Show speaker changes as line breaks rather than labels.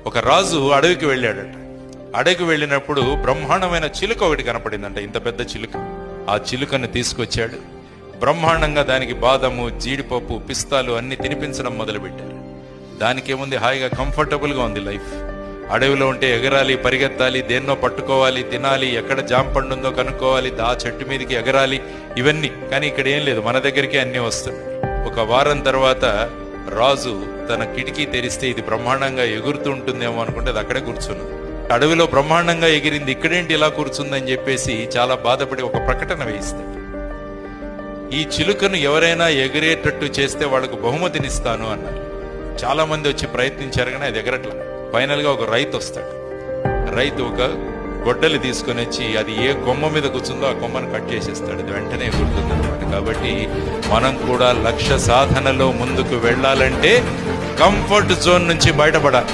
ఒక రాజు అడవికి వెళ్ళాడట. అడవికి వెళ్ళినప్పుడు బ్రహ్మాండమైన చిలుక ఒకటి కనపడిందంట, ఇంత పెద్ద చిలుక. ఆ చిలుకను తీసుకొచ్చాడు. బ్రహ్మాండంగా దానికి బాదము, జీడిపప్పు, పిస్తాలు అన్ని తినిపించడం మొదలుపెట్టారు. దానికేముంది, హాయిగా కంఫర్టబుల్గా ఉంది లైఫ్. అడవిలో ఉంటే ఎగరాలి, పరిగెత్తాలి, దేన్నో పట్టుకోవాలి, తినాలి, ఎక్కడ జాంపండు ఉందో కనుక్కోవాలి, ఆ చెట్టు మీదకి ఎగరాలి, ఇవన్నీ. కానీ ఇక్కడ ఏం లేదు, మన దగ్గరికి అన్నీ వస్తాయి. ఒక వారం తర్వాత రాజు తన కిటికీ తెరిస్తే ఇది బ్రహ్మాండంగా ఎగురుతూ ఉంటుందేమో అనుకుంటే అది అక్కడే కూర్చున్నది. అడవిలో బ్రహ్మాండంగా ఎగిరింది, ఇక్కడేంటి ఇలా కూర్చుందని చెప్పేసి చాలా బాధపడి ఒక ప్రకటన వేయిస్తాడు. ఈ చిలుకను ఎవరైనా ఎగిరేటట్టు చేస్తే వాళ్ళకు బహుమతినిస్తాను అన్నారు. చాలా మంది వచ్చి ప్రయత్నించారు, కానీ అది ఎగరట్లా. ఫైనల్ గా ఒక రైతు వస్తాడు. రైతు ఒక గొడ్డలి తీసుకొని వచ్చి అది ఏ కొమ్మ మీద కూర్చుందో ఆ కొమ్మను కట్ చేసేస్తాడు. అది వెంటనే ఎగురుతుంది అనమాట. కాబట్టి మనం కూడా లక్ష్య సాధనలో ముందుకు వెళ్ళాలంటే కంఫర్ట్ జోన్ నుంచి బయటపడాలి.